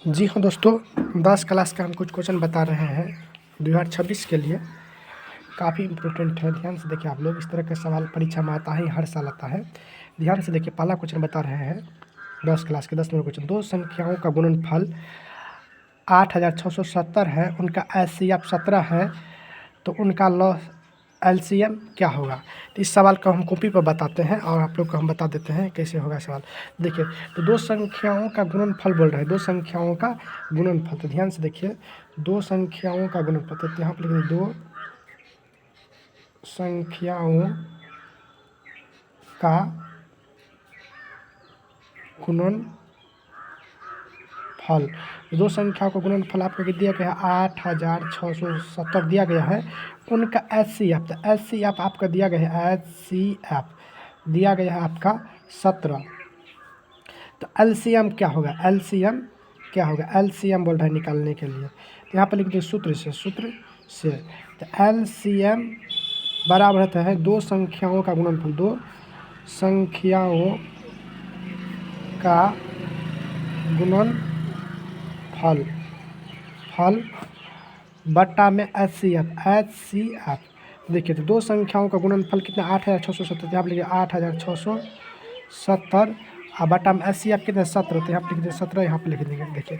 जी हाँ दोस्तों, 10 क्लास का हम कुछ क्वेश्चन बता रहे हैं 2026 के लिए। काफ़ी इम्पोर्टेंट है, ध्यान से देखिए आप लोग। इस तरह के सवाल परीक्षा में आता है, हर साल आता है। ध्यान से देखिए, पहला क्वेश्चन बता रहे हैं 10 क्लास के 10 नंबर क्वेश्चन। दो संख्याओं का गुणनफल 8670 है, उनका एचसीएफ 17 है, तो उनका एलसीएम क्या होगा। तो इस सवाल को हम कॉपी पर बताते हैं और आप लोग को हम बता देते हैं कैसे होगा सवाल। देखिए, तो दो संख्याओं का गुणनफल बोल रहे हैं, दो संख्याओं का गुणनफल। तो ध्यान से देखिए, दो संख्याओं का गुणनफल, तो यहाँ पर लिख दो संख्याओं का गुणनफल। दो संख्याओं का गुणनफल आपको दिया गया है 8670 दिया गया है। उनका एचसीएफ, तो एचसीएफ आपका दिया गया है, एचसीएफ दिया गया है आपका 17। तो एलसीएम क्या होगा, एलसीएम क्या होगा, एलसीएम बोल रहा है निकालने के लिए। तो यहाँ पर लिख दो सूत्र से। तो एलसीएम बराबर होता है दो संख्याओं का गुणनफल, दो संख्याओं का गुणनफल फल बट्टा में एचसीएफ। देखिए, तो दो संख्याओं का गुणनफल कितना, 8670। यहाँ पर लिखिए 8670 और बट्टा में एचसीएफ कितना, 17। तो यहाँ पर लिख देंगे 17, यहाँ पर लिख देंगे। देखिए,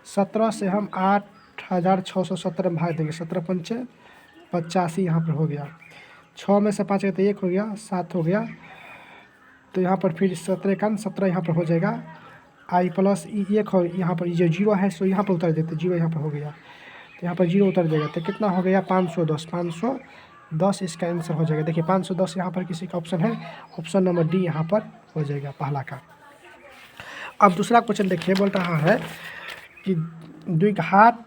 17 से हम 8670 में भाग देंगे, 17 पंचे 85 यहाँ पर हो गया। 6 में से 5 गया तो 1 हो गया, 7 हो गया। तो यहाँ पर फिर 17 का 17 यहाँ पर हो जाएगा, आई प्लस 1 हो, यहाँ पर जो जीरो है सो यहाँ पर उतर देते, जीरो यहाँ पर हो गया, तो यहाँ पर जीरो उतर जाएगा। तो कितना हो गया, 510 इसका आंसर हो जाएगा। देखिए 510 यहाँ पर किसी का ऑप्शन है, ऑप्शन नंबर डी यहाँ पर हो जाएगा पहला का। अब दूसरा क्वेश्चन देखिए, बोल रहा है कि द्विघात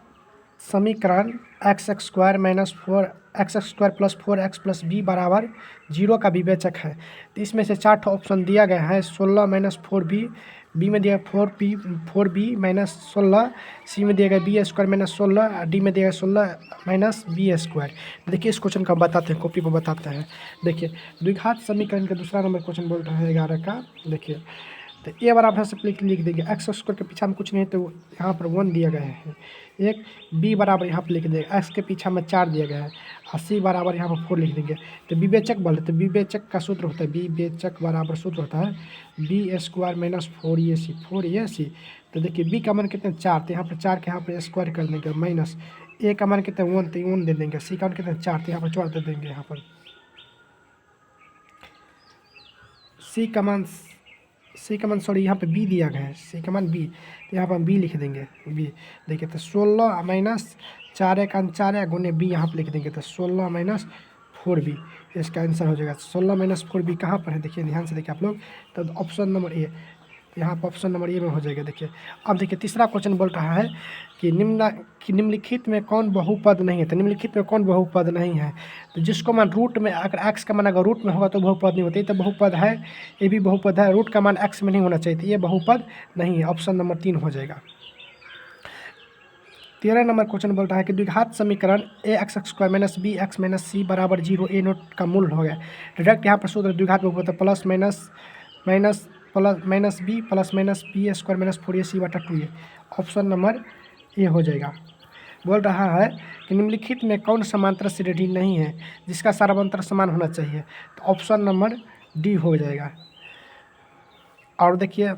समीकरण x² minus 4x² plus 4x plus B बराबर 0 का विवेचक है। तो इसमें से 4 ऑप्शन दिया गया है, 16 माइनस 4b, बी में दिया 4b माइनस 16, सी में दिया गया b² माइनस 16, डी में दिया गया 16 माइनस b²। देखिए, इस क्वेश्चन का बताते हैं, कॉपी पर बताते हैं। देखिए, द्विघात समीकरण का दूसरा नंबर क्वेश्चन बोल रहा है 11 का। देखिए, तो ए बराबर से लिख देंगे, x² के पीछे में कुछ नहीं, तो यहाँ पर 1 दिया गया है। एक बी बराबर यहाँ पर लिख देंगे, एक्स के पीछे में 4 दिया गया है, और सी बराबर यहाँ पर 4 लिख देंगे। तो विवेचक बोले, तो विवेचक का सूत्र होता है, विवेचक बराबर सूत्र होता है b² माइनस 4ac। तो देखिए, बी का मान कितने, 4, तो यहाँ पर 4 के यहाँ पर स्क्वायर कर देंगे, माइनस ए का मान कितने 1, तो 1 दे देंगे, सी का मान कितने 4, तो यहाँ पर 4 दे देंगे। यहाँ पर सी का मान सॉरी, यहाँ पे बी दिया गया है, सी का मान बी, तो यहाँ पर हम बी लिख देंगे, बी। देखिए, तो 16 माइनस 4 का 4 गुने बी यहाँ पर लिख देंगे, तो 16 माइनस 4b इसका आंसर हो जाएगा। 16 माइनस 4b कहाँ पर है, देखिए ध्यान से देखिए आप लोग, तो ऑप्शन नंबर ए, यहाँ पर ऑप्शन नंबर ए में हो जाएगा। देखिए, अब देखिए तीसरा क्वेश्चन बोल रहा है कि निम्नलिखित में कौन बहुपद नहीं है। तो निम्नलिखित में कौन बहुपद नहीं है, तो जिसको मान रूट में, अगर एक्स का मान अगर रूट में होगा तो बहुपद नहीं होती, तो बहुपद है, ये भी बहुपद है, रूट का मान एक्स में नहीं होना चाहिए, तो ये बहुपद नहीं है, ऑप्शन नंबर 3 हो जाएगा। 13 नंबर क्वेश्चन बोल रहा है कि द्विघात समीकरण ax² माइनस bx माइनस सी बराबर 0 a नोट का मूल हो गया। डायरेक्ट यहाँ पर सूत्र द्विघात बहुपद plus minus b plus minus b² minus 4ac बटा 2a, ऑप्शन नंबर ए हो जाएगा। बोल रहा है कि निम्नलिखित में कौन समांतर श्रेणी नहीं है जिसका सार्वंतर समान होना चाहिए, तो ऑप्शन नंबर डी हो जाएगा। और देखिए,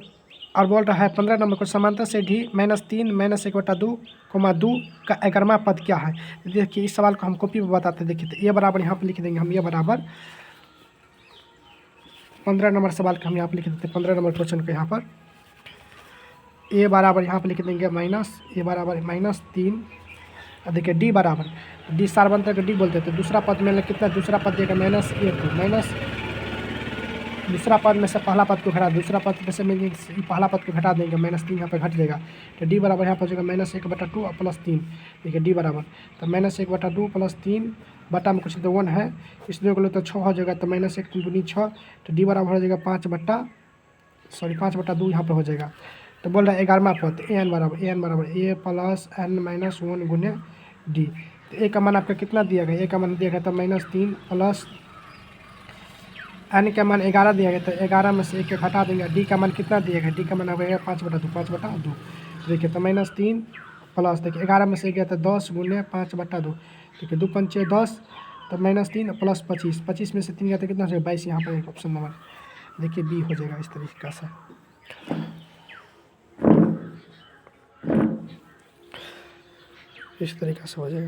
और बोल रहा है 15 नंबर को, समांतर श्रेणी -3 -1/2 का 11वां पद क्या है। देखिए, इस सवाल को हम कॉपी में बताते हैं। देखिए, तो ए बराबर यहाँ पर लिख देंगे हम, ए बराबर 15 नंबर सवाल का हम यहाँ पर लिख देते हैं, 15 नंबर क्वेश्चन को यहाँ पर ए बराबर यहाँ पर लिख देंगे ए बराबर -3। देखिए, डी बराबर, डी सार्वंतर का डी बोलते थे, दूसरा पद में कितना, दूसरा पद देगा -1, माइनस दूसरा पद में से पहला पद को घटा, दूसरा पद में से पहला पद को घटा देंगे, -3 यहाँ पर घट जाएगा। तो डी बराबर यहाँ पर हो जाएगा -1/2 और प्लस 3। देखिए, डी बराबर तो -1/2 प्लस 3 बटा में कुछ तो 1 है, इस दो को लो तो 6 हो जाएगा, तो -1 3 दूनी 6, तो डी बराबर हो जाएगा 5/2 यहाँ पर हो जाएगा। तो बोल रहा है 11वां पद एन बराबर ए प्लस n माइनस 1 गुने डी। तो ए का मान आपका कितना दिया गया, ए का मान दिया गया था -3 प्लस एन का मान 11 दिया गया, तो 11 में से 1 घटा देंगे। डी का मान कितना दिया गया, डी का मान हो गया 5/2, देखिए तो -3 प्लस देखिए 11 में से गया तो 10 गुने 5/2 देखिए 2 पंचे 10 तो -3 प्लस 25 25 में से 3 गया तो कितना हो जाएगा 22 यहाँ पर एक ऑप्शन नंबर देखिए बी हो जाएगा इस तरीके से। इस तरीके से हो जाएगा।